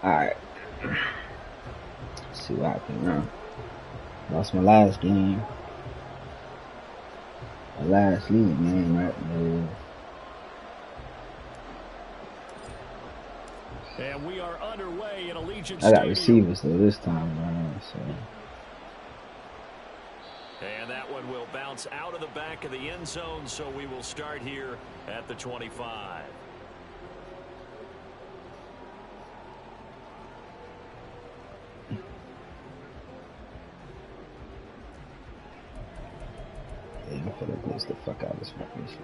Alright. Let's see what happened now. Lost my last game. My last league game, right? And we are underway in Allegiant I got Stadium. receivers though this time around, so. And that one will bounce out of the back of the end zone, so we will start here at the 25. Yeah, I'm gonna blitz the fuck out of this formation.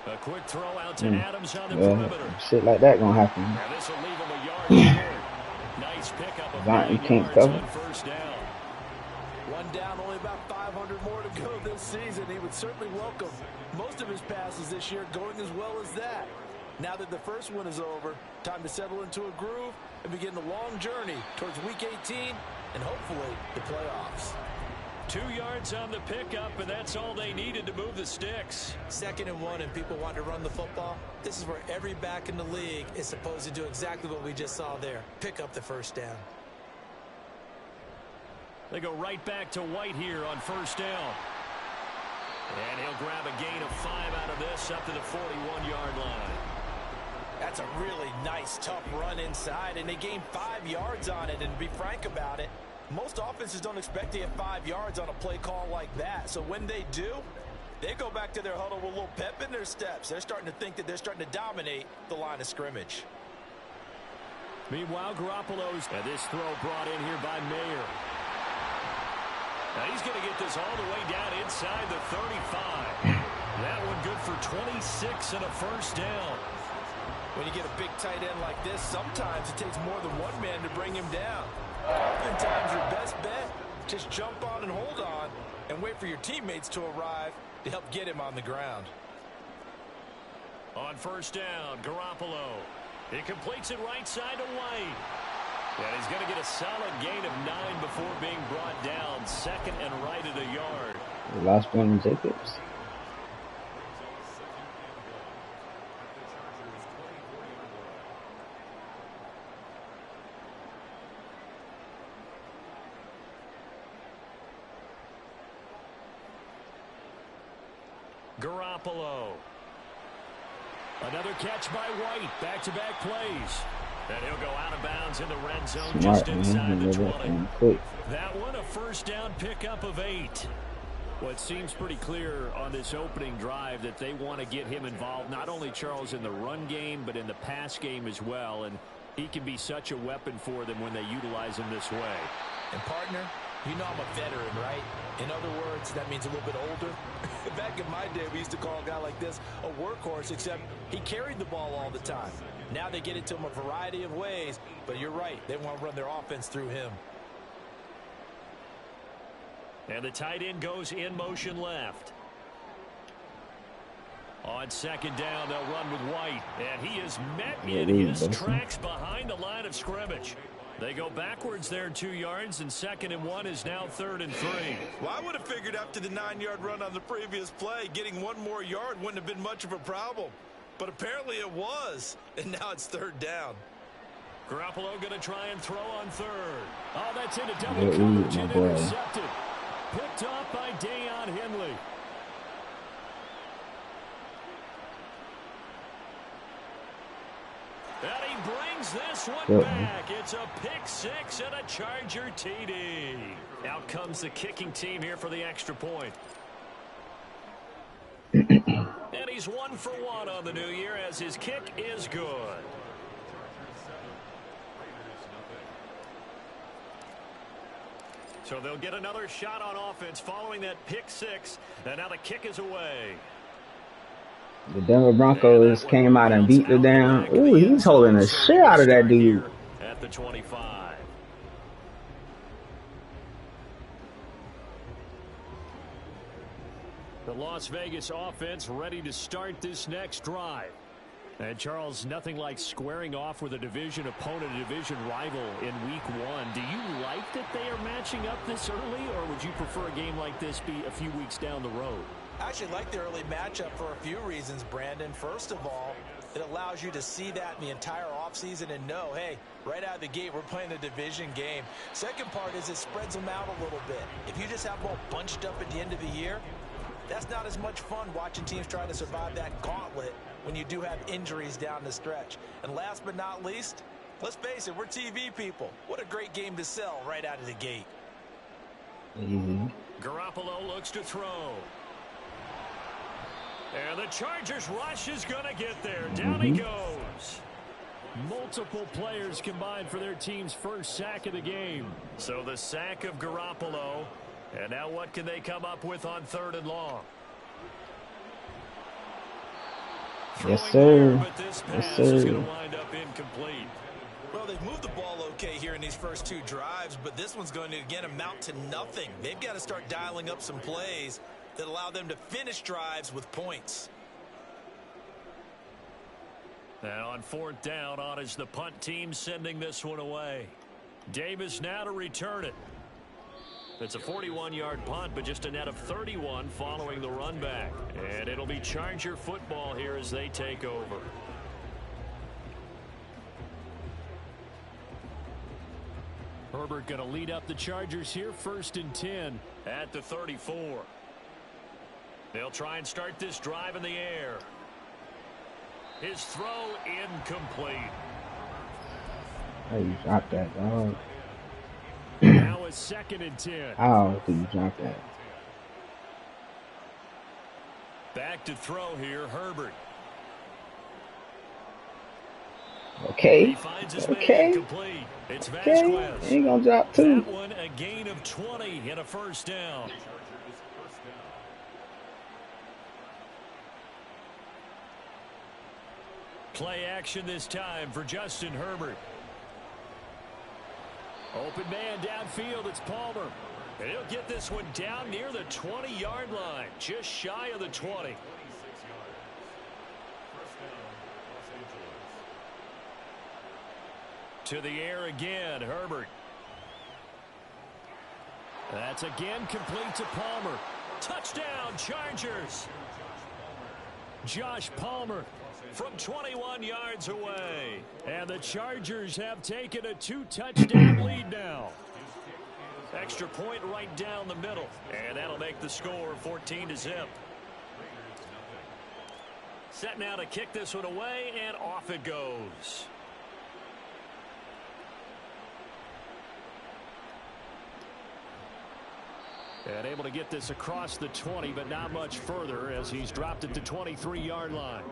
A quick throw out to Adams on the perimeter. Shit like that gonna happen. Now this will leave him a yard short. Nice pickup of 9 yards on first down. One down, only about 500 more to go this season. He would certainly welcome most of his passes this year going as well as that. Now that the first one is over, time to settle into a groove and begin the long journey towards Week 18 and hopefully the playoffs. 2 yards on the pickup, and that's all they needed to move the sticks. 2nd and 1, and people want to run the football. This is where every back in the league is supposed to do exactly what we just saw there. Pick up the first down. They go right back to White here on first down. And he'll grab a gain of 5 out of this up to the 41-yard line. That's a really nice, tough run inside, and they gained 5 yards on it. And to be frank about it, most offenses don't expect to get 5 yards on a play call like that. So when they do, they go back to their huddle with a little pep in their steps. They're starting to think that they're starting to dominate the line of scrimmage. Meanwhile, Garoppolo's, and this throw brought in here by Mayer. Now he's going to get this all the way down inside the 35. That one good for 26 and a first down. When you get a big tight end like this, sometimes it takes more than one man to bring him down. Oftentimes your best bet, just jump on and hold on and wait for your teammates to arrive to help get him on the ground. On first down, Garoppolo. He completes it right side to White. And he's going to get a solid gain of 9 before being brought down. 2nd and right at a yard. The last one, Jacobs. Garoppolo. Another catch by White. Back-to-back plays. And he'll go out of bounds in the red zone just inside the 20. That one a first down pickup of 8. Well, it seems pretty clear on this opening drive that they want to get him involved, not only, Charles, in the run game, but in the pass game as well. And he can be such a weapon for them when they utilize him this way. And, partner, you know I'm a veteran, right? In other words, that means a little bit older. Back in my day, we used to call a guy like this a workhorse, except he carried the ball all the time. Now they get it to him a variety of ways, but you're right. They want to run their offense through him. And the tight end goes in motion left. On second down, they'll run with White. And he is met in his tracks behind the line of scrimmage. They go backwards there 2 yards, and 2nd and 1 is now 3rd and 3. Well, I would have figured after the 9-yard run on the previous play, getting 1 more yard wouldn't have been much of a problem. But apparently it was, and now it's 3rd down. Garoppolo going to try and throw on 3rd. Oh, that's into double coverage and intercepted. Picked off by Deion Henley. And he brings this one back. It's a pick-6 and a Charger TD. Out comes the kicking team here for the extra point. And he's 1 for 1 on the new year as his kick is good. So they'll get another shot on offense following that pick-6. And now the kick is away. The Denver Broncos came out and beat the down. Ooh, he's holding the shit out of that dude. At the 25. The Las Vegas offense ready to start this next drive. And Charles, nothing like squaring off with a division opponent, a division rival in week 1. Do you like that they are matching up this early, or would you prefer a game like this be a few weeks down the road? I actually like the early matchup for a few reasons, Brandon. First of all, it allows you to see that in the entire offseason and know, hey, right out of the gate, we're playing a division game. Second part is it spreads them out a little bit. If you just have them all bunched up at the end of the year, that's not as much fun watching teams try to survive that gauntlet when you do have injuries down the stretch. And last but not least, let's face it, we're TV people. What a great game to sell right out of the gate. Garoppolo looks to throw. And the Chargers rush is going to get there. Down he goes. Multiple players combined for their team's first sack of the game. So the sack of Garoppolo. And now what can they come up with on 3rd and long? Yes, sir. But this pass yes, is sir. going to wind up incomplete. Well, they've moved the ball okay here in these first 2 drives, but this one's going to, again, amount to nothing. They've got to start dialing up some plays that allow them to finish drives with points. Now on 4th down, on is the punt team sending this one away. Davis now to return it. It's a 41-yard punt, but just a net of 31 following the run back. And it'll be Charger football here as they take over. Herbert going to lead up the Chargers here, 1st and 10 at the 34. They'll try and start this drive in the air. His throw incomplete. Hey, you dropped that, dog. Now a 2nd and 10. How did you drop that? Back to throw here, Herbert. Okay. He finds his Okay. man complete. It's Okay. Vasquez. Ain't gonna drop 2. That one a gain of 20 and a 1st down. Play action this time for Justin Herbert. Open man downfield, it's Palmer. And he'll get this one down near the 20-yard line, just shy of the 20. To the air again, Herbert. That's again complete to Palmer. Touchdown, Chargers. Josh Palmer from 21 yards away. And the Chargers have taken a 2-touchdown lead now. Extra point right down the middle. And that'll make the score 14-0. Set now to kick this one away, and off it goes. And able to get this across the 20, but not much further as he's dropped it to 23-yard line.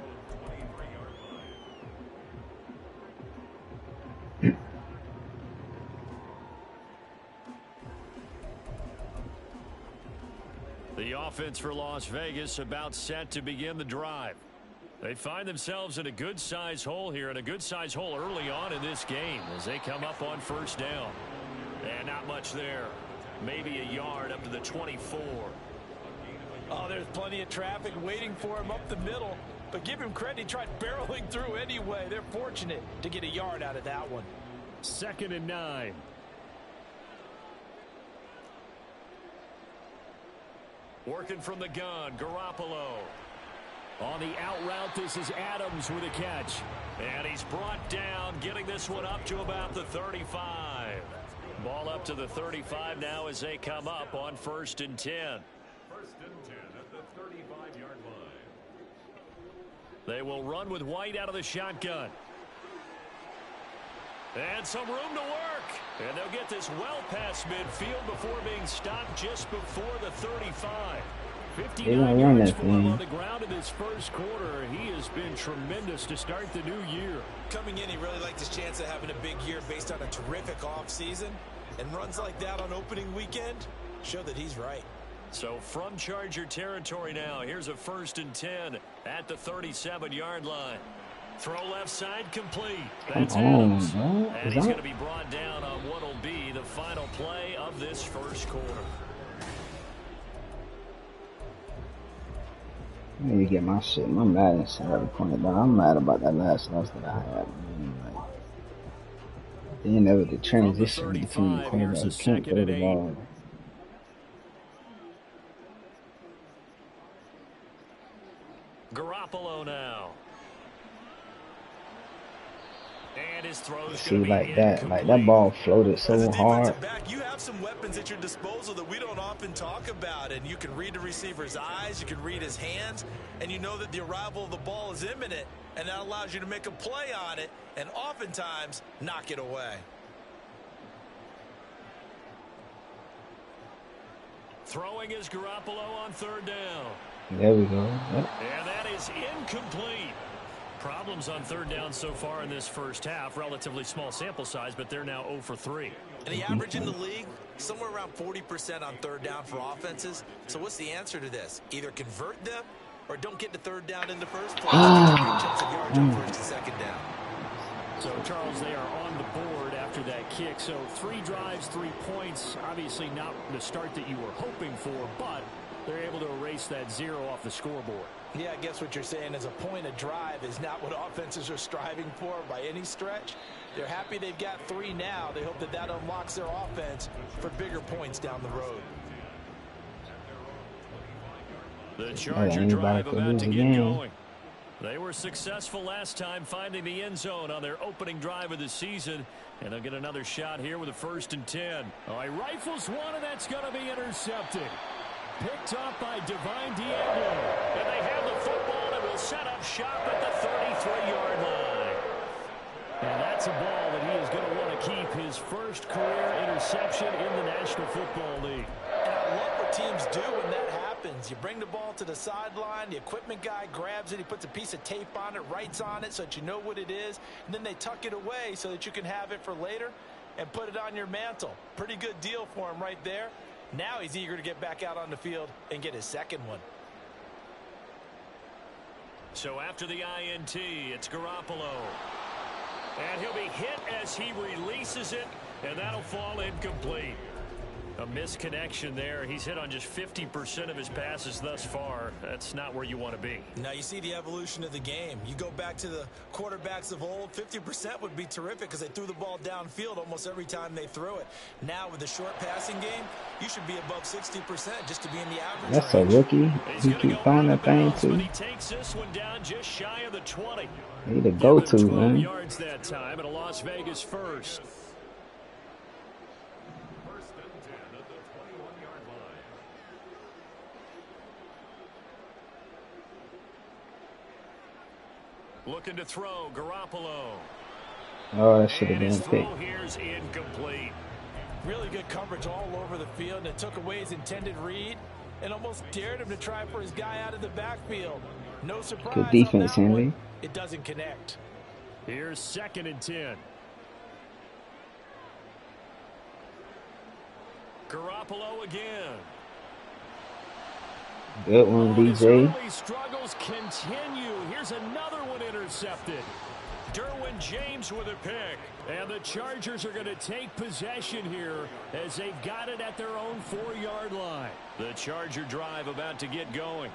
The offense for Las Vegas about set to begin the drive. They find themselves in a good-sized hole here, and a good-sized hole early on in this game as they come up on 1st down. And not much there. Maybe a yard up to the 24. Oh, there's plenty of traffic waiting for him up the middle. But give him credit, he tried barreling through anyway. They're fortunate to get a yard out of that one. 2nd and 9. Working from the gun, Garoppolo. On the out route, this is Adams with a catch. And he's brought down, getting this one up to about the 35. Ball up to the 35 now as they come up on 1st and 10. 1st and 10 at the 35-yard line. They will run with White out of the shotgun. And some room to work. And they'll get this well past midfield before being stopped just before the 35. 59 yards for him on the ground in this first quarter. He has been tremendous to start the new year. Coming in, he really liked his chance of having a big year based on a terrific offseason. And runs like that on opening weekend show that he's right. So from Charger territory now, here's a 1st and 10 at the 37-yard line. Throw left side complete. That's Adams. And he's going to be brought down on what will be the final play of this first quarter. Let me get my shit. My Madden shit at the point down. I'm mad about that last loss that I had. Man. Like, they never the transition between the quarterback. He can't throw the ball. Garoppolo now. And his throws See, like that ball floated so hard. Back, you have some weapons at your disposal that we don't often talk about, and you can read the receiver's eyes, you can read his hands, and you know that the arrival of the ball is imminent, and that allows you to make a play on it, and oftentimes knock it away. Throwing is Garoppolo on third down. There we go. Yep. And that is incomplete. Problems on third down so far in this first half. Relatively small sample size, but they're now 0 for 3. And the average in the league, somewhere around 40% on third down for offenses. So what's the answer to this? Either convert them or don't get to third down in the first place. Chance of yards on first and second down. So, Charles, they are on the board after that kick. So 3 drives, 3 points. Obviously not the start that you were hoping for, but they're able to erase that 0 off the scoreboard. Yeah, I guess what you're saying is a point a drive is not what offenses are striving for by any stretch. They're happy they've got 3 now. They hope that that unlocks their offense for bigger points down the road. The Charger drive about to get going. They were successful last time finding the end zone on their opening drive of the season. And they'll get another shot here with a 1st and 10. Oh, he rifles one, and that's going to be intercepted. Picked up by Divine Diablo. And they have the football and will set up shop at the 33-yard line. And that's a ball that he is going to want to keep, his first career interception in the National Football League. And I love what teams do when that happens. You bring the ball to the sideline, the equipment guy grabs it, he puts a piece of tape on it, writes on it so that you know what it is, and then they tuck it away so that you can have it for later and put it on your mantle. Pretty good deal for him right there. Now he's eager to get back out on the field and get his second one. So after the INT, it's Garoppolo. And he'll be hit as he releases it, and that'll fall incomplete. A misconnection there. He's hit on just 50% of his passes thus far. That's not where you want to be. Now you see the evolution of the game. You go back to the quarterbacks of old, 50% would be terrific because they threw the ball downfield almost every time they threw it. Now with the short passing game, you should be above 60% just to be in the average That's range. a rookie. He keep finding that thing too. He takes this one down just shy of the 20. He the go-to, man. Yards that time at a Las Vegas first. Looking to throw, Garoppolo. Oh, that should have been a pick. Here's incomplete. Really good coverage all over the field, and it took away his intended read and almost dared him to try for his guy out of the backfield. No surprise. Good defense, Henry. It doesn't connect. Here's 2nd and 10. Garoppolo again. Good one, DJ. Early struggles continue. Here's another one intercepted. Derwin James with a pick. And the Chargers are going to take possession here as they've got it at their own 4-yard line. The Charger drive about to get going.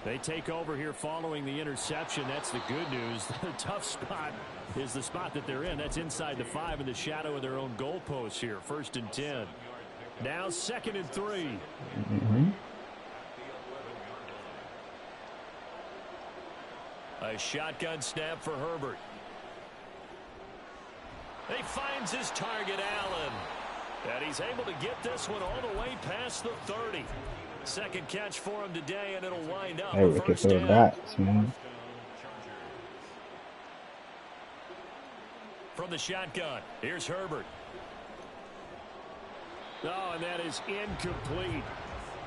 They take over here following the interception. That's the good news. The tough spot is the spot that they're in. That's inside the 5 in the shadow of their own goalpost here. 1st and 10. Now 2nd and 3. A shotgun snap for Herbert. He finds his target, Allen. And he's able to get this one all the way past the 30. Second catch for him today, and it'll wind up Hey, a we can first throw down. bats, man. From the shotgun, here's Herbert. Oh, and that is incomplete.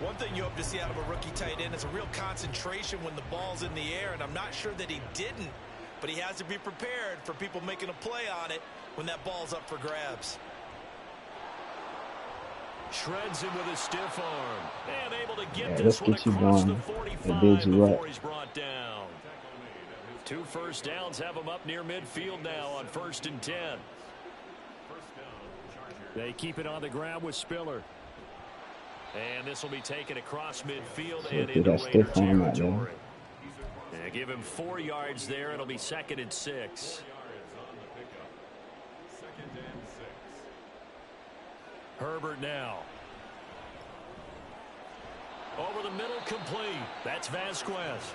One thing you hope to see out of a rookie tight end is a real concentration when the ball's in the air, and I'm not sure that he didn't, but he has to be prepared for people making a play on it when that ball's up for grabs. Shreds him with a stiff arm. And able to get Let's this one get you across the going. 45 Did you before up. he's brought down. 2 first downs have him up near midfield now on 1st and 10. They keep it on the ground with Spiller. And this will be taken across midfield and into that Raider stiff arm out there. territory. Yeah, give him 4 yards there. It'll be 2nd and 6. Herbert now. Over the middle, complete. That's Vasquez.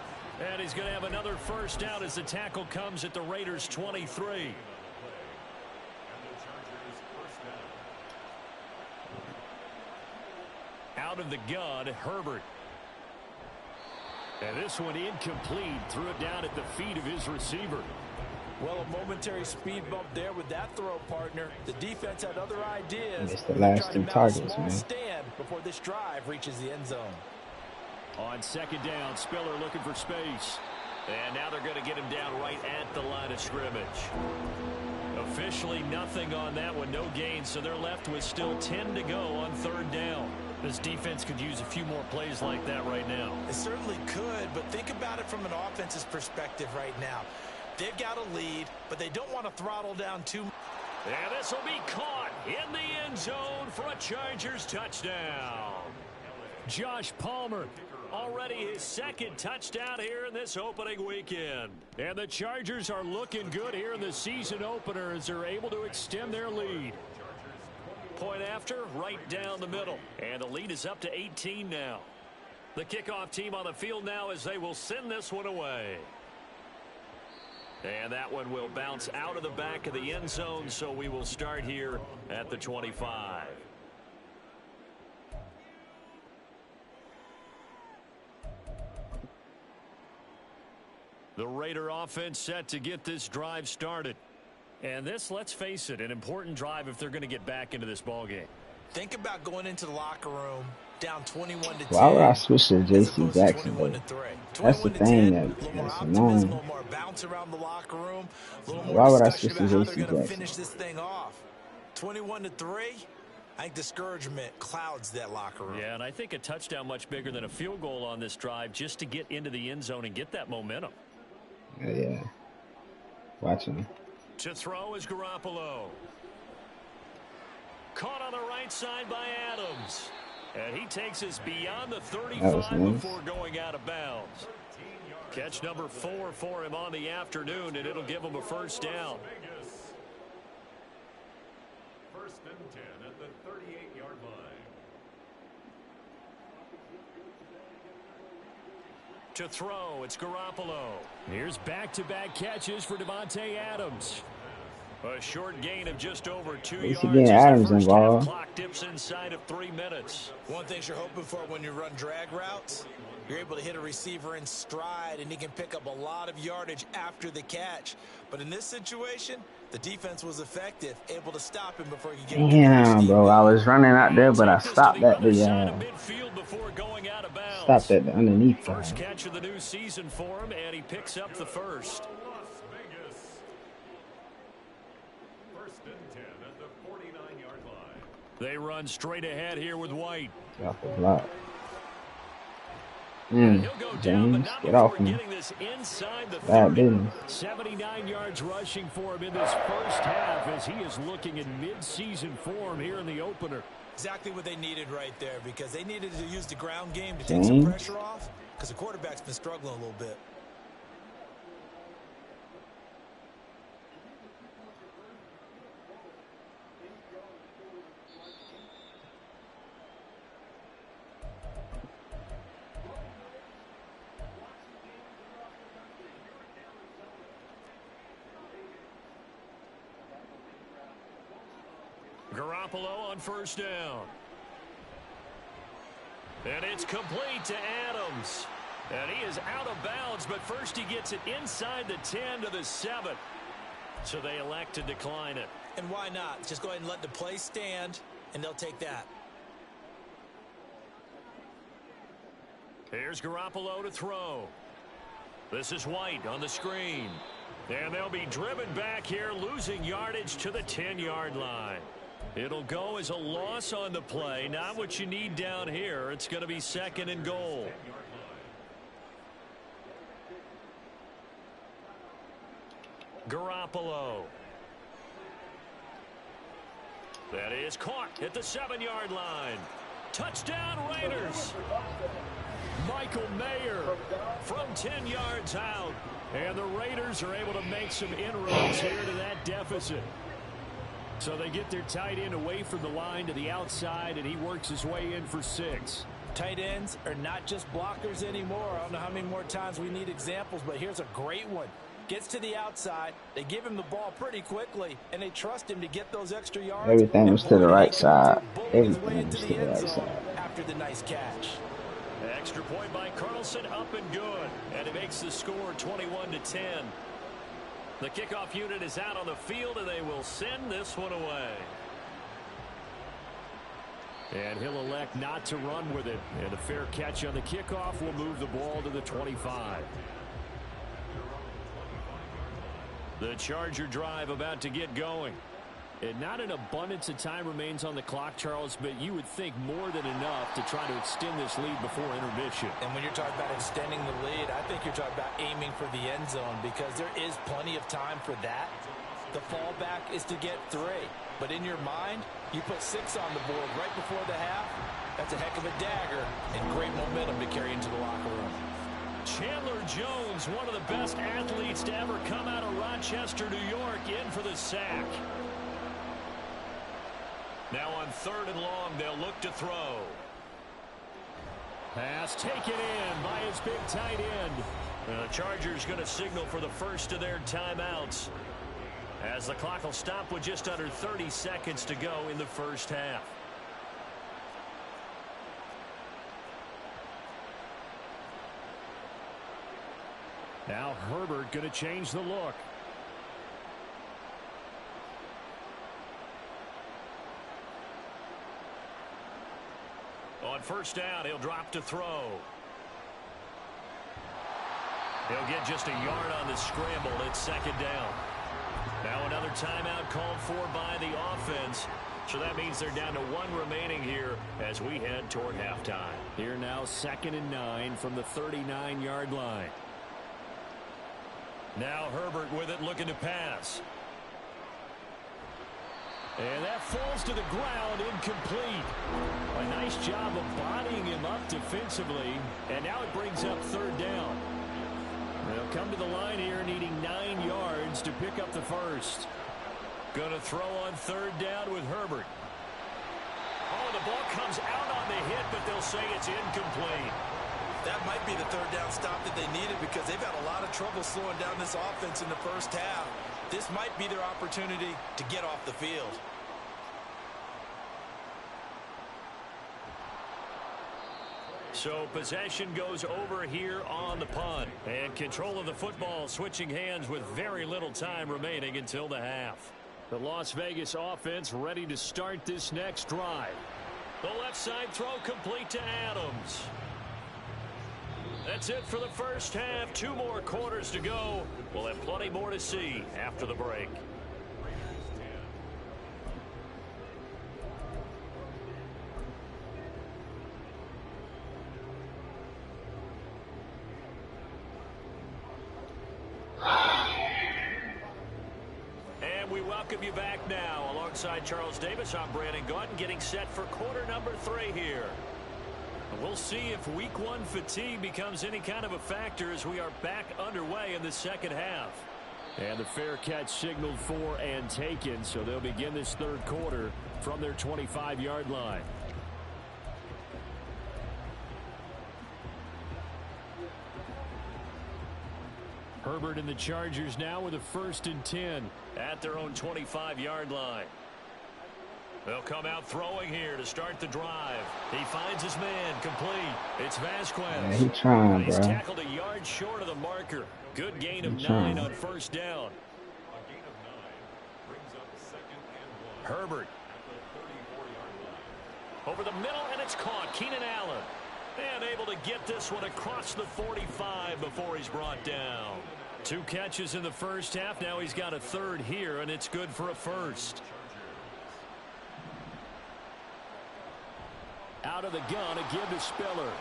And he's going to have another first down as the tackle comes at the Raiders' 23. Out of the gun, Herbert. And this one incomplete. Threw it down at the feet of his receiver. Well, a momentary speed bump there with that throw, partner. The defense had other ideas. It's the last 2 targets, man. Stand before this drive reaches the end zone. On 2nd down, Spiller looking for space. And now they're going to get him down right at the line of scrimmage. Officially nothing on that one, no gain, so they're left with still 10 to go on 3rd down. This defense could use a few more plays like that right now. It certainly could, but think about it from an offense's perspective right now. They've got a lead, but they don't want to throttle down too much. And this will be caught in the end zone for a Chargers touchdown. Josh Palmer, already his 2nd touchdown here in this opening weekend. And the Chargers are looking good here in the season opener as they're able to extend their lead. Point after, right down the middle. And the lead is up to 18 now. The kickoff team on the field now as they will send this one away. And that one will bounce out of the back of the end zone, so we will start here at the 25. The Raider offense set to get this drive started. And this, let's face it, an important drive if they're going to get back into this ballgame. Think about going into the locker room down 21-10. Why would I switch to J.C. Jackson, though? That's the thing that's annoying. Why would I switch to J.C. Jackson? Finish this thing off. 21-3. I think discouragement clouds that locker room. Yeah, and I think a touchdown much bigger than a field goal on this drive just to get into the end zone and get that momentum. Yeah. Watching. To throw is Garoppolo. Caught on the right side by Adams. And he takes us beyond the 35 before going out of bounds. Catch number 4 for him on the afternoon, and it'll give him a first down. 1st and 10 at the 38-yard line. To throw, it's Garoppolo. Here's back-to-back catches for Devontae Adams. A short gain of just over 2 yards. Getting Adams involved. Clock dips inside of 3 minutes. One thing you're hoping for when you run drag routes, you're able to hit a receiver in stride, and he can pick up a lot of yardage after the catch. But in this situation, the defense was effective, able to stop him before he could get. Damn, bro, I was running out there, but I stopped at the stopped at the underneath. First catch of the new season for him, and he picks up the first. They run straight ahead here with White. Off the block. James, get off me. Bad business. 79 yards rushing for him in this first half as he is looking in mid-season form here in the opener. Exactly what they needed right there, because they needed to use the ground game to take some pressure off, because the quarterback's been struggling a little bit. Garoppolo on first down. And it's complete to Adams. And he is out of bounds, but first he gets it inside the 10 to the 7. So they elect to decline it. And why not? Just go ahead and let the play stand, and they'll take that. Here's Garoppolo to throw. This is White on the screen. And they'll be driven back here, losing yardage to the 10-yard line. It'll go as a loss on the play. Not what you need down here. It's going to be 2nd and goal. Garoppolo. That is caught at the 7-yard line. Touchdown Raiders. Michael Mayer from 10 yards out. And the Raiders are able to make some inroads here to that deficit. So they get their tight end away from the line to the outside, and he works his way in for 6. Tight ends are not just blockers anymore. I don't know how many more times we need examples, but here's a great one. Gets to the outside, they give him the ball pretty quickly, and they trust him to get those extra yards. Everything was to the right side. Everything was to the right side. After the nice catch. Extra point by Carlson, up and good. And it makes the score 21-10. The kickoff unit is out on the field, and they will send this one away. And he'll elect not to run with it. And a fair catch on the kickoff will move the ball to the 25. The Charger drive about to get going. And not an abundance of time remains on the clock, Charles, but you would think more than enough to try to extend this lead before intermission. And when you're talking about extending the lead, I think you're talking about aiming for the end zone because there is plenty of time for that. The fallback is to get 3. But in your mind, you put 6 on the board right before the half. That's a heck of a dagger and great momentum to carry into the locker room. Chandler Jones, one of the best athletes to ever come out of Rochester, New York, in for the sack. Now on 3rd and long, they'll look to throw. Pass taken in by his big tight end. The Chargers going to signal for the first of their timeouts, as the clock will stop with just under 30 seconds to go in the first half. Now Herbert going to change the look. On first down, he'll drop to throw. He'll get just a yard on the scramble. It's 2nd down. Now another timeout called for by the offense. So that means they're down to 1 remaining here as we head toward halftime. Here now 2nd and 9 from the 39-yard line. Now Herbert with it, looking to pass. And that falls to the ground, incomplete. A nice job of bodying him up defensively. And now it brings up 3rd down. They'll come to the line here needing 9 yards to pick up the first. Going to throw on 3rd down with Herbert. Oh, the ball comes out on the hit, but they'll say it's incomplete. That might be the 3rd down stop that they needed because they've had a lot of trouble slowing down this offense in the first half. This might be their opportunity to get off the field. So possession goes over here on the punt. And control of the football switching hands with very little time remaining until the half. The Las Vegas offense ready to start this next drive. The left side throw complete to Adams. That's it for the first half. 2 more quarters to go. We'll have plenty more to see after the break. And we welcome you back now. Alongside Charles Davis, I'm Brandon Gaudin, getting set for quarter number 3 here. We'll see if week 1 fatigue becomes any kind of a factor as we are back underway in the second half. And the fair catch signaled for and taken, so they'll begin this 3rd quarter from their 25-yard line. Herbert and the Chargers now with a 1st and 10 at their own 25-yard line. They'll come out throwing here to start the drive. He finds his man, complete. It's Vasquez. Yeah, he's trying, He's bro. tackled a yard short of the marker. Good gain of 9 on first down. Herbert. Over the middle, and it's caught. Keenan Allen. And able to get this one across the 45 before he's brought down. 2 catches in the first half. Now he's got a 3rd here, and it's good for a 1st. Out of the gun, a give to Spiller.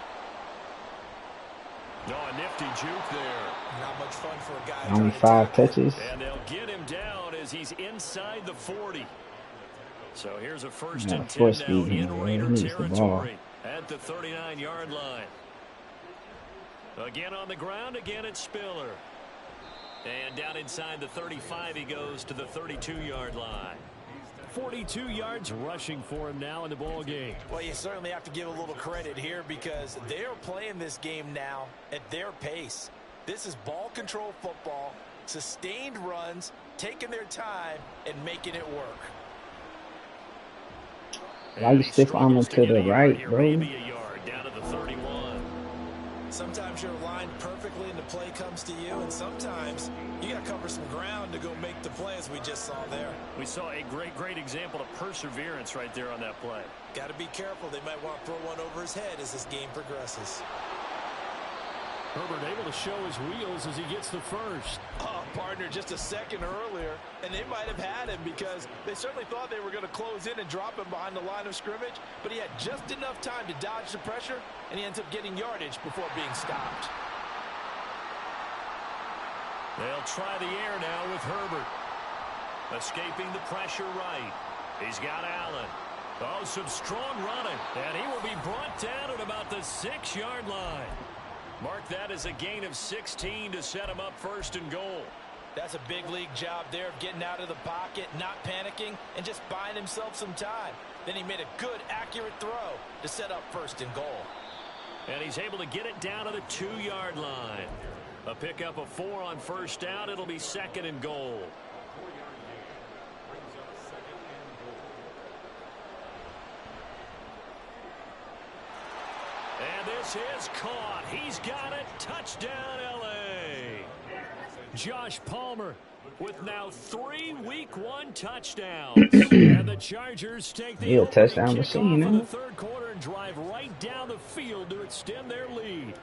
No, a nifty juke there. Not much fun for a guy. Only 5 touches. And they'll get him down as he's inside the 40. So here's a 1st and 10 now in Raider territory. at the 39-yard line. Again on the ground, again it's Spiller. And down inside the 35, he goes to the 32-yard line. 42 yards rushing for him now in the ball game. Well, you certainly have to give a little credit here because they're playing this game now at their pace. This is ball control football, sustained runs, taking their time, and making it work. Why you stiff arm to the right, bro? Maybe a yard down to the 31. Sometimes you're aligned perfectly and the play comes to you, and sometimes you got to cover some ground to go make the play, as we just saw there. We saw a great example of perseverance right there on that play. Got to be careful. They might want to throw one over his head as this game progresses. Herbert able to show his wheels as he gets the first. Oh, partner, just a second earlier, and they might have had him because they certainly thought they were going to close in and drop him behind the line of scrimmage, but he had just enough time to dodge the pressure, and he ends up getting yardage before being stopped. They'll try the air now with Herbert. Escaping the pressure right. He's got Allen. Oh, some strong running, and he will be brought down at about the 6-yard line. Mark that as a gain of 16 to set him up first and goal. That's a big league job there of getting out of the pocket, not panicking, and just buying himself some time. Then he made a good, accurate throw to set up first and goal. And he's able to get it down to the 2-yard line. A pickup of 4 on first down. It'll be second and goal. And this is caught. He's got it. Touchdown, L.A. Josh Palmer with now 3 Week 1 touchdowns. And the Chargers take the touchdown kickoff machine, in the third quarter and drive right down the field to extend their lead.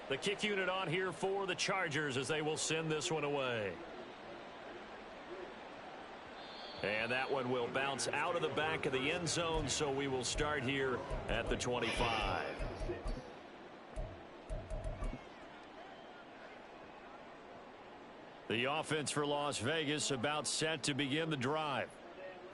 The kick unit on here for the Chargers as they will send this one away. And that one will bounce out of the back of the end zone, so we will start here at the 25. The offense for Las Vegas about set to begin the drive.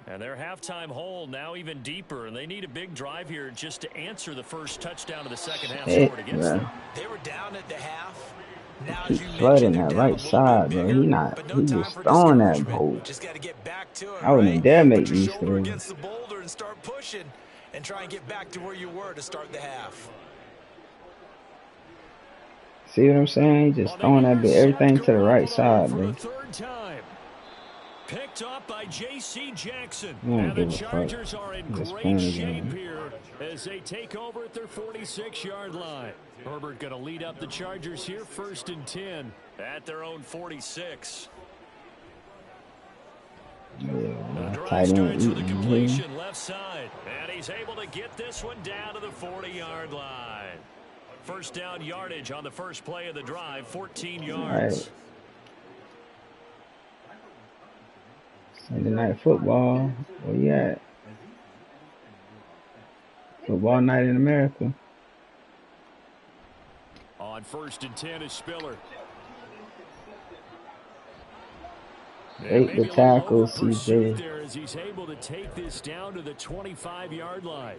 And their halftime hole now even deeper, and they need a big drive here just to answer the first touchdown of the second half scored against them. They were down at the half. Now He's flooding that right side, bro. He just throwing that ball. Just got to get back to it. I wouldn't dare make these throws. Against the boulder and start pushing and try and get back to where you were to start the half. See what I'm saying? Just throwing that bit, everything to the right side, bro. Picked up by J.C. Jackson. And the Chargers are in great shape here as they take over at their 46-yard line. Herbert going to lead up the Chargers here, 1st and 10 at their own 46. Yeah, drive starts with a completion left side, and he's able to get this one down to the 40-yard line. First down yardage on the first play of the drive, 14 yards. Sunday night football. Where you at? Football night in America. On 1st and 10 is Spiller. 8 the tackle, CJ. There as he's able to take this down to the 25-yard line.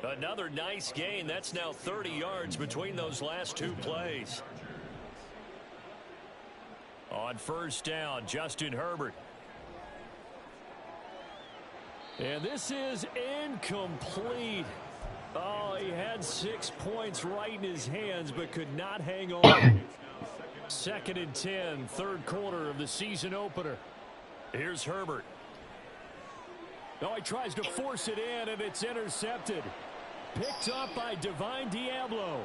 Another nice gain. That's now 30 yards between those last 2 plays. On 1st down, Justin Herbert. And this is incomplete. Oh, he had 6 points right in his hands, but could not hang on. 2nd and 10, third quarter of the season opener. Here's Herbert. Oh, he tries to force it in, and it's intercepted. Picked up by Divine Diablo.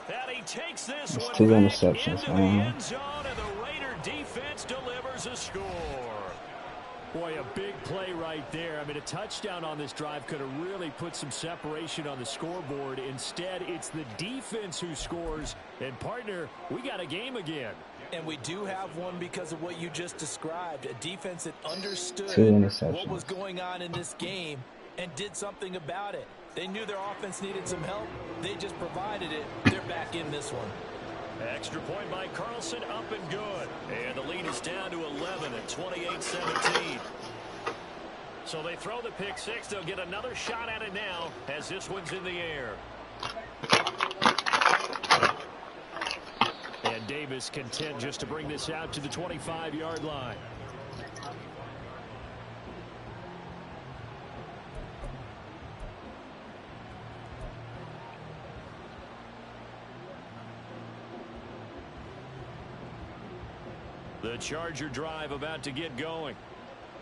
And he takes this one 2 back interceptions, into the end zone, and the Raider defense delivers a score. Boy, a big play right there. I mean, a touchdown on this drive could have really put some separation on the scoreboard. Instead, it's the defense who scores. And, partner, we got a game again. And we do have one because of what you just described. A defense that understood what was going on in this game and did something about it. They knew their offense needed some help. They just provided it. They're back in this one. Extra point by Carlson, up and good. And the lead is down to 11 at 28-17. So they throw the pick six. They'll get another shot at it now as this one's in the air. And Davis content just to bring this out to the 25-yard line. The Charger drive about to get going.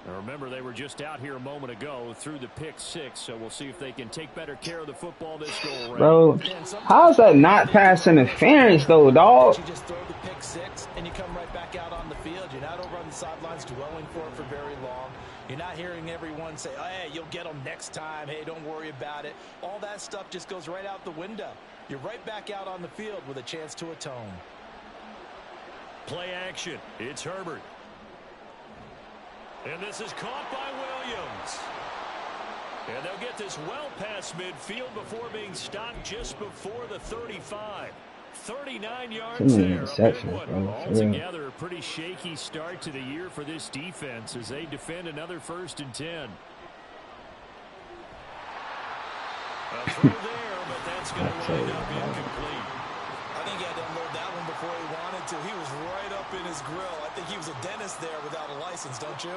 Now remember, they were just out here a moment ago through the pick six, so we'll see if they can take better care of the football this go around. Bro, how's that not pass interference though, dog? You just throw the pick six and you come right back out on the field. You're not over on the sidelines dwelling for it for very long. You're not hearing everyone say, oh, hey, you'll get them next time. Hey, don't worry about it. All that stuff just goes right out the window. You're right back out on the field with a chance to atone. Play action. It's Herbert. And this is caught by Williams. And they'll get this well past midfield before being stopped just before the 35. 39 yards there. A big one. Altogether, a pretty shaky start to the year for this defense as they defend another 1st and 10. A throw there, but that's going to wind up incomplete. I think he had to unload that one before he wanted to. He was right up in his grill. I think he was a dentist there without a license, don't you?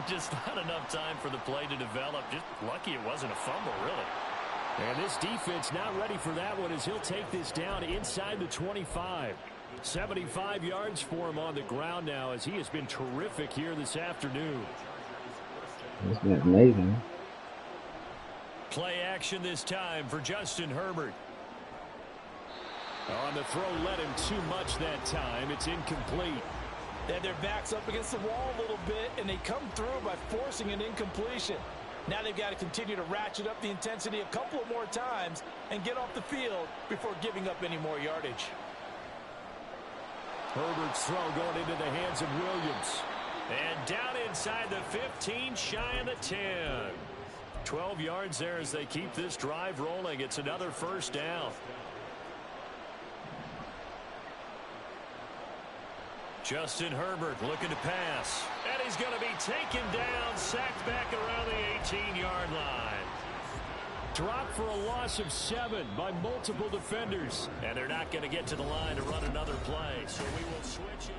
Just not enough time for the play to develop. Just lucky it wasn't a fumble, really. And this defense not ready for that one as he'll take this down inside the 25. 75 yards for him on the ground now as he has been terrific here this afternoon. It's been amazing. Play action this time for Justin Herbert. On the throw, led him too much that time. It's incomplete. They had their backs up against the wall a little bit, and they come through by forcing an incompletion. Now they've got to continue to ratchet up the intensity a couple of more times and get off the field before giving up any more yardage. Herbert's throw going into the hands of Williams. And down inside the 15, shy of the 10. 12 yards there as they keep this drive rolling. It's another 1st down. Justin Herbert looking to pass. And he's going to be taken down, sacked back around the 18-yard line. Dropped for a loss of 7 by multiple defenders. And they're not going to get to the line to run another play. So we will switch in.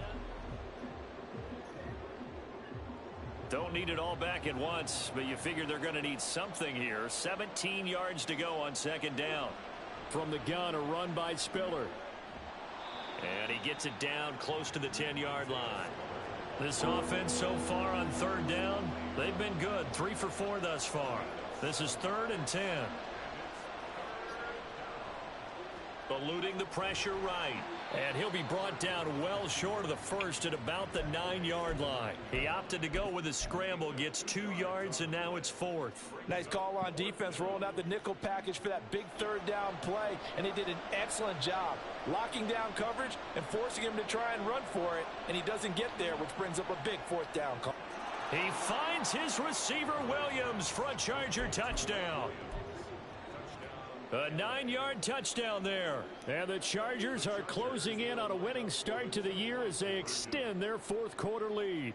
Don't need it all back at once, but you figure they're going to need something here. 17 yards to go on 2nd down. From the gun, a run by Spiller. And he gets it down close to the 10-yard line. This offense so far on 3rd down, they've been good. 3 for 4 thus far. This is 3rd and 10. Eluding the pressure right. And he'll be brought down well short of the 1st at about the 9-yard line. He opted to go with a scramble, gets 2 yards, and now it's 4th. Nice call on defense, rolling out the nickel package for that big 3rd down play, and he did an excellent job locking down coverage and forcing him to try and run for it, and he doesn't get there, which brings up a big 4th down call. He finds his receiver, Williams, for a Charger touchdown. A 9-yard touchdown there. And the Chargers are closing in on a winning start to the year as they extend their 4th quarter lead.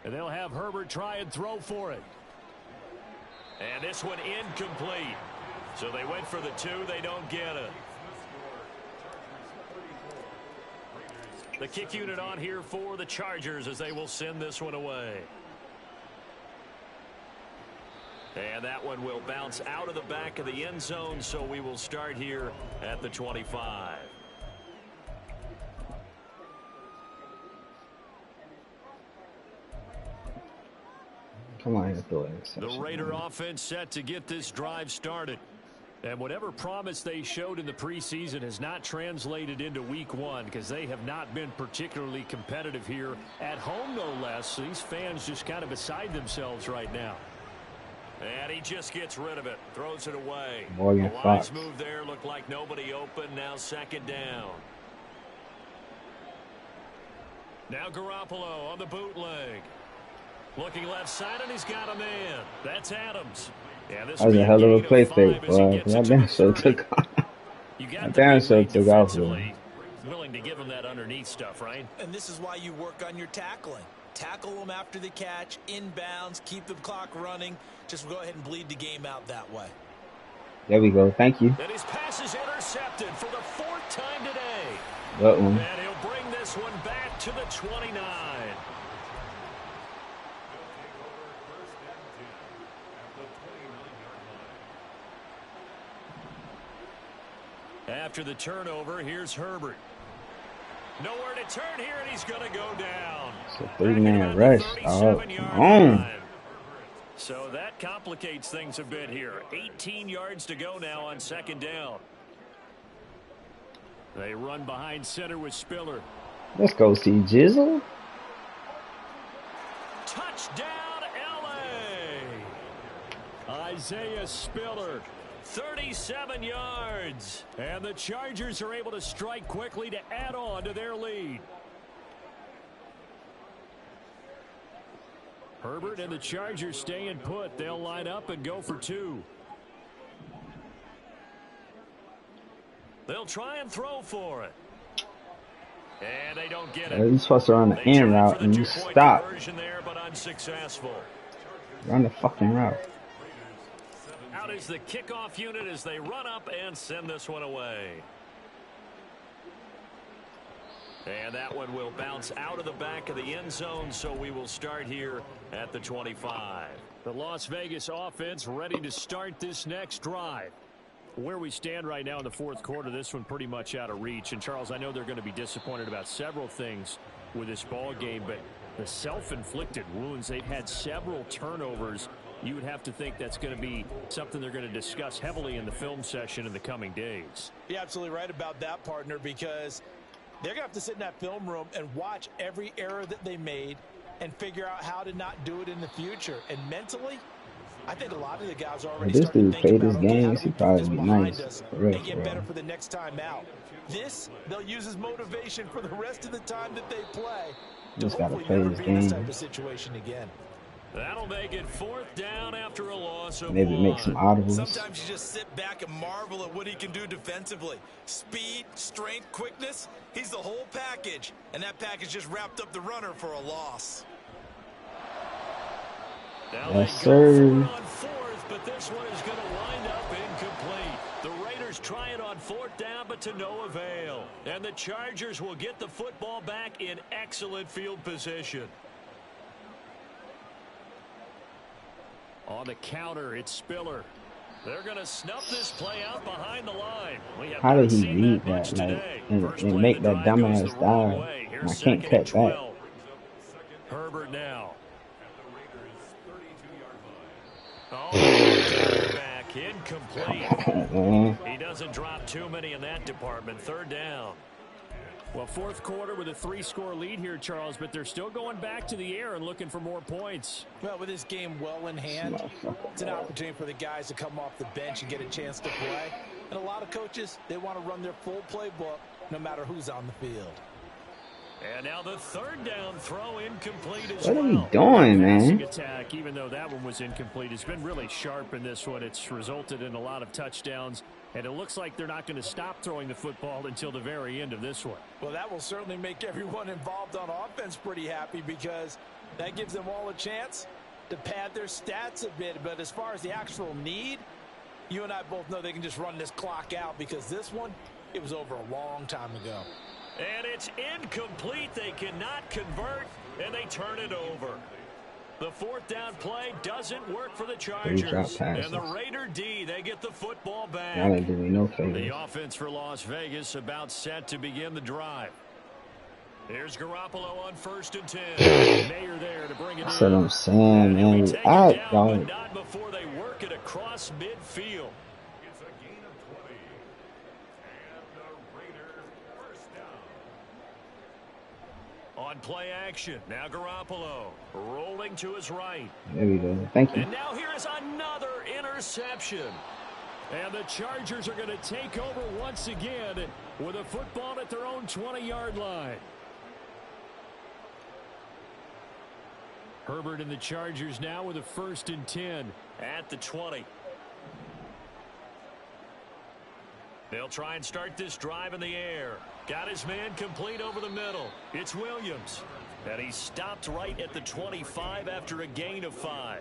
And they'll have Herbert try and throw for it. And this one incomplete. So they went for the 2. They don't get it. The kick unit on here for the Chargers as they will send this one away. And that one will bounce out of the back of the end zone, so we will start here at the 25. Come on, throw it. The Raider offense set to get this drive started. And whatever promise they showed in the preseason has not translated into week 1 because they have not been particularly competitive here at home, no less. These fans just kind of beside themselves right now. And he just gets rid of it. Throws it away. A wise move there. Looked like nobody open. Now 2nd down. Now Garoppolo on the bootleg. Looking left side, and he's got a man. That's Adams. Yeah, this was a hell of a play fake, boy. That damn sure took off. That damn sure took off. Willing to give him that underneath stuff, right? And this is why you work on your tackling. Tackle them after the catch, inbounds, keep the clock running. Just go ahead and bleed the game out that way. There we go. Thank you. And his pass is intercepted for the 4th time today. That one. And he'll bring this one back to the 29. After the turnover, here's Herbert. Nowhere to turn here, and he's going to go down. It's a 3-man rush. Oh, come on. So that complicates things a bit here. 18 yards to go now on 2nd down. They run behind center with Spiller. Let's go see Jizzle. Touchdown, L.A. Isaiah Spiller. 37 yards. And the Chargers are able to strike quickly to add on to their lead. Herbert and the Chargers staying put. They'll line up and go for 2. They'll try and throw for it. And they don't get it. You're supposed to run the end route and you stop. There, but unsuccessful. Run the fucking route. Out is the kickoff unit as they run up and send this one away. And that one will bounce out of the back of the end zone, so we will start here at the 25. The Las Vegas offense ready to start this next drive. Where we stand right now in the 4th quarter, this one pretty much out of reach. And, Charles, I know they're going to be disappointed about several things with this ball game, but the self-inflicted wounds, they've had several turnovers. You would have to think that's going to be something they're going to discuss heavily in the film session in the coming days. You're absolutely right about that, partner, because they're going to have to sit in that film room and watch every error that they made and figure out how to not do it in the future. And mentally, I think a lot of the guys are already starting to think about, okay, how do we put this behind us and get better for the next time out. This, they'll use as motivation for the rest of the time that they play to hopefully never be in this type of situation again. That'll make it 4th down after a loss of Maybe 1. make some audibles. Sometimes you just sit back and marvel at what he can do defensively. Speed, strength, quickness, he's the whole package. And that package just wrapped up the runner for a loss. Now yes, they go sir. on 4th, but this one is going to wind up incomplete. The Raiders try it on 4th down, but to no avail. And the Chargers will get the football back in excellent field position. On the counter, it's Spiller. They're going to snuff this play out behind the line. How did he read that, like, and make that dumbass dive? I can't cut back. Herbert now. Oh, back, incomplete. He doesn't drop too many in that department. 3rd down. Well, 4th quarter with a 3-score lead here, Charles, but they're still going back to the air and looking for more points. Well, with this game well in hand, it's an opportunity for the guys to come off the bench and get a chance to play. And a lot of coaches, they want to run their full playbook no matter who's on the field. And now the 3rd down throw incomplete as well. What are we doing, man? Attack, even though that one was incomplete, has been really sharp in this one. It's resulted in a lot of touchdowns. And it looks like they're not going to stop throwing the football until the very end of this one. Well, that will certainly make everyone involved on offense pretty happy because that gives them all a chance to pad their stats a bit. But as far as the actual need, you and I both know they can just run this clock out because this one, it was over a long time ago. And it's incomplete. They cannot convert, and they turn it over. The 4th down play doesn't work for the Chargers. And the Raider D, they get the football back. The offense for Las Vegas about set to begin the drive. Here's Garoppolo on 1st and 10. Mayer there to bring it in. That's what I'm saying, man. But not before they work it across midfield. It's a gain of 20. And the Raiders first down. On play action, now Garoppolo rolling to his right. There we go. Thank you. And now here is another interception. And the Chargers are going to take over once again with a football at their own 20-yard line. Herbert and the Chargers now with a 1st and 10 at the 20. They'll try and start this drive in the air. Got his man complete over the middle. It's Williams. And he stopped right at the 25 after a gain of 5.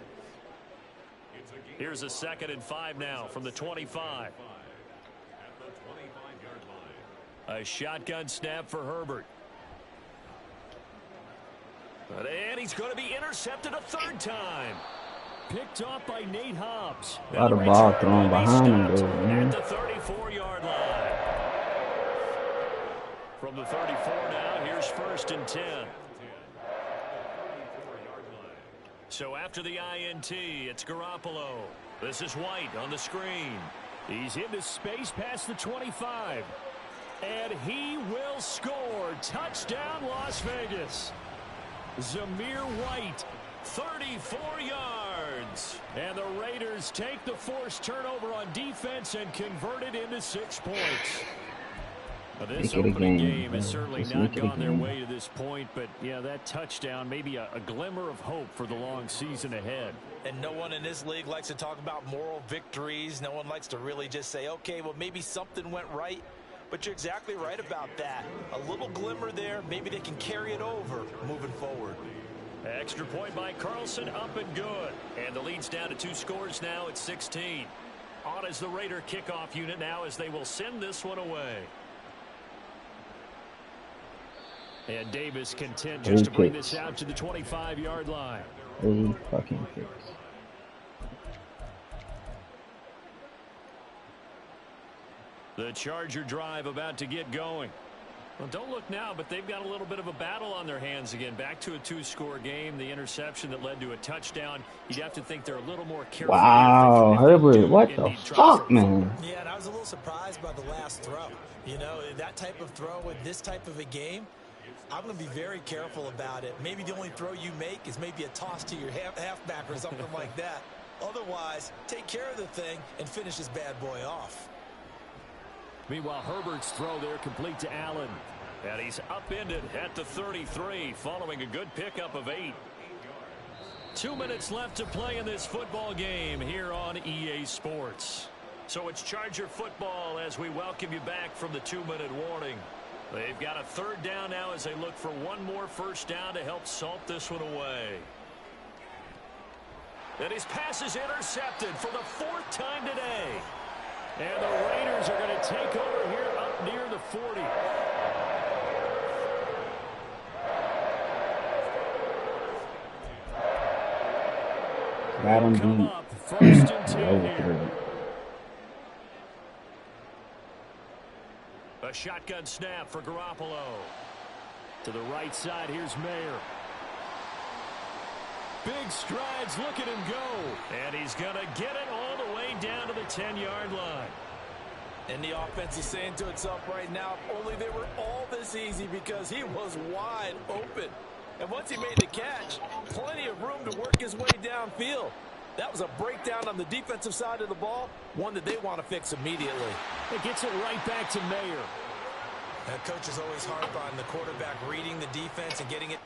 Here's a 2nd and 5 now from the 25. A shotgun snap for Herbert. And he's going to be intercepted a 3rd time. Picked off by Nate Hobbs. A lot of ball thrown behind him, though, man. At the 34-yard line. From the 34 now, here's 1st and 10. So after the INT, it's Garoppolo. This is White on the screen. He's into space past the 25. And he will score. Touchdown, Las Vegas. Zamir White, 34 yards. And the Raiders take the forced turnover on defense and convert it into 6 points. Well, this opening game has certainly not gone their way to this point, but yeah, that touchdown, maybe a glimmer of hope for the long season ahead. And no one in this league likes to talk about moral victories. No one likes to really just say, okay, well, maybe something went right. But you're exactly right about that. A little glimmer there. Maybe they can carry it over moving forward. Extra point by Carlson, up and good. And the lead's down to 2 scores now at 16. On as the Raider kickoff unit now as they will send this one away. And Davis content just to bring this out to the 25-yard line. 3 fucking picks. The Charger drive about to get going. Well, don't look now, but they've got a little bit of a battle on their hands again. Back to a 2-score game. The interception that led to a touchdown. You'd have to think they're a little more careful. Wow, Herbert, what the fuck, man? Yeah, and I was a little surprised by the last throw. You know, that type of throw in this type of a game, I'm going to be very careful about it. Maybe the only throw you make is maybe a toss to your halfback or something like that. Otherwise, take care of the thing and finish this bad boy off. Meanwhile, Herbert's throw there complete to Allen. And he's upended at the 33 following a good pickup of 8. 2 minutes left to play in this football game here on EA Sports. So it's Charger football as we welcome you back from the 2-minute warning. They've got a 3rd down now as they look for one more first down to help salt this one away. And his pass is intercepted for the 4th time today. And the Raiders are going to take over here up near the 40. Got him Come beat. up 1st and 10 here. A shotgun snap for Garoppolo. To the right side, here's Mayer. Big strides, look at him go. And he's going to get it all the way down to the 10-yard line. And the offense is saying to itself right now, if only they were all this easy, because he was wide open. And once he made the catch, plenty of room to work his way downfield. That was a breakdown on the defensive side of the ball, one that they want to fix immediately. It gets it right back to Mayer. That coach is always hard on the quarterback reading the defense and getting it.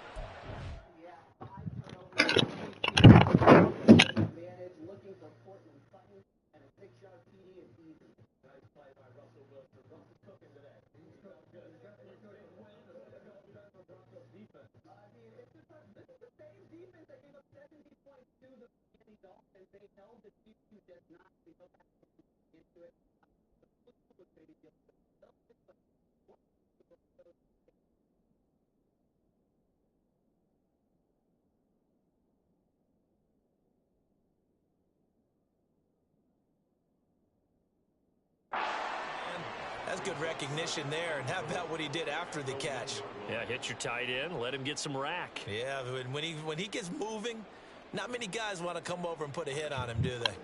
That's good recognition there. And how about what he did after the catch? Yeah, hit your tight end, let him get some rack. Yeah, when he gets moving, not many guys want to come over and put a hit on him, do they?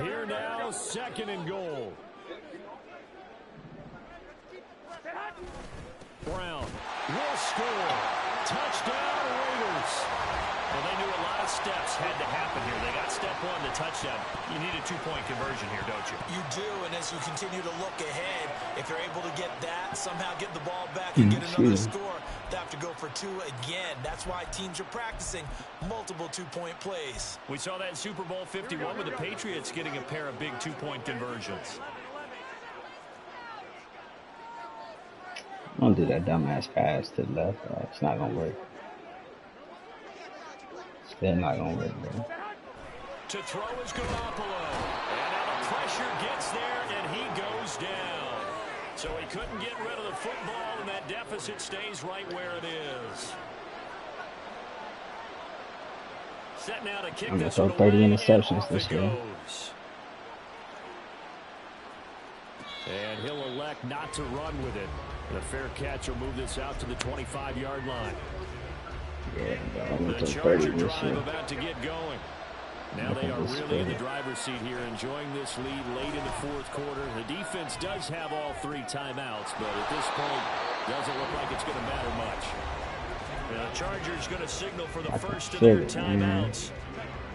Here now, 2nd and goal. Brown will score. Touchdown, Raiders. Well, they knew a lot of steps had to happen here. They got step one, the touchdown. You need a two-point conversion here, don't you? You do, and as you continue to look ahead, if they're able to get that, somehow get the ball back and get another score, they have to go for two again. That's why teams are practicing multiple two-point plays. We saw that in Super Bowl 51 with the Patriots getting a pair of big two-point conversions. Don't do that dumbass pass to the left. It's not going to work. Still not going to work, bro. To throw is Garoppolo. And now the pressure gets there, and he goes down. So he couldn't get rid of the football, and that deficit stays right where it is. Set now to kick this one away. 30 interceptions this year. And he'll elect not to run with it. The fair catch will move this out to the 25-yard line. Yeah, the Charger drive about to get going. Now they are really in the driver's seat here, enjoying this lead late in the fourth quarter. The defense does have all three timeouts, but at this point, doesn't look like it's going to matter much. The Chargers going to signal for the first of their timeouts.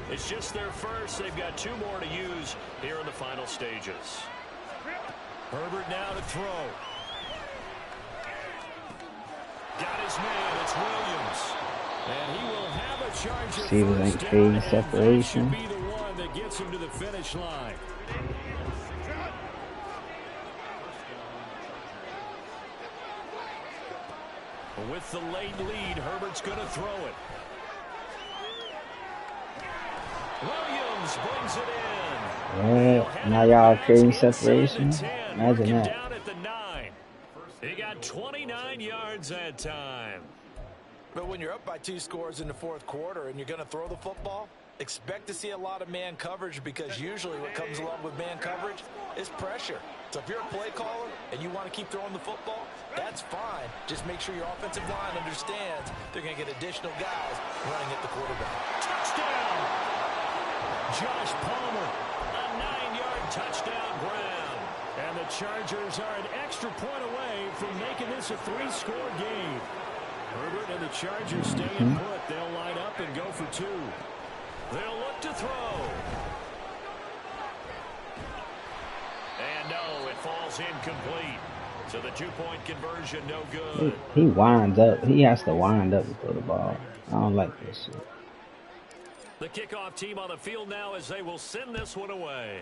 It's just their first. They've got two more to use here in the final stages. Herbert now to throw. Got his man. It's Williams. And he will have a Charger first down. Separation. That should be the one that gets him to the finish line. With the late lead, Herbert's going to throw it. Williams brings it in. Yeah, now y'all creating separation. Imagine that. Down at the 9. He got 29 yards that time. But when you're up by 2 scores in the fourth quarter and you're going to throw the football, expect to see a lot of man coverage, because usually what comes along with man coverage is pressure. So if you're a play caller and you want to keep throwing the football, that's fine. Just make sure your offensive line understands they're going to get additional guys running at the quarterback. Touchdown! Josh Palmer, a 9-yard touchdown ground. And the Chargers are an extra point away from making this a 3-score game. Herbert and the Chargers stay in put. They'll line up and go for 2. They'll look to throw. And no, it falls incomplete. So the 2-point conversion, no good. He winds up. He has to wind up before the ball. I don't like this shit. The kickoff team on the field now as they will send this one away.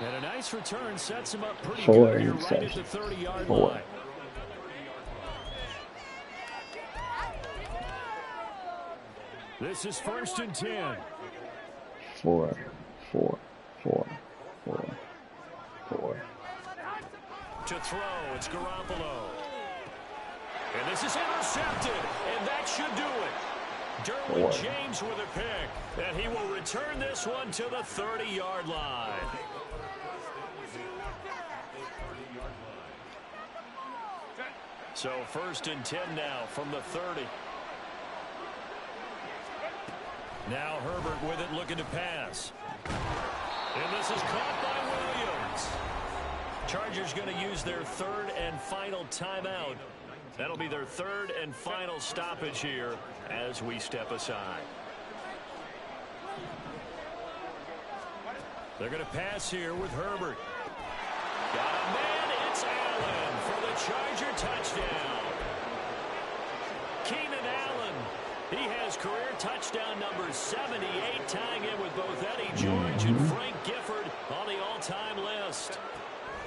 And a nice return sets him up pretty good here right at the 30-yard line. This is 1st and 10. 4. To throw, it's Garoppolo. And this is intercepted, and that should do it. Derwin James with a pick, and he will return this one to the 30-yard line. So 1st and 10 now from the 30. Now Herbert with it, looking to pass. And this is caught by Williams. Chargers going to use their 3rd and final timeout. That'll be their 3rd and final stoppage here as we step aside. They're going to pass here with Herbert. Got a man, it's Allen for the Charger touchdown. Keenan Allen, he has career touchdown number 78, tying in with both Eddie George and Frank Gifford on the all-time list.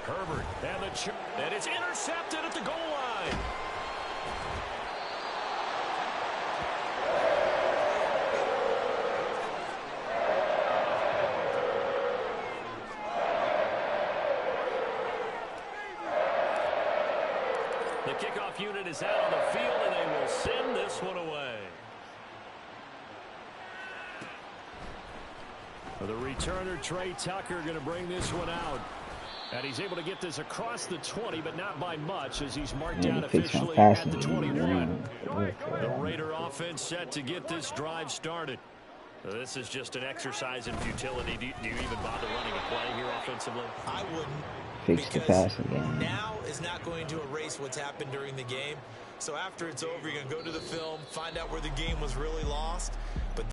Herbert, and it's intercepted at the goal line. The kickoff unit is out on the field, and they will send this one away. For the returner, Trey Tucker, going to bring this one out. And he's able to get this across the 20, but not by much, as he's marked down officially at the 21. The Raider offense set to get this drive started. This is just an exercise in futility. Do you even bother running a play here offensively? I wouldn't. Fix the because passing game. now is not going to erase what's happened during the game. So after it's over, you're going to go to the film, find out where the game was really lost. But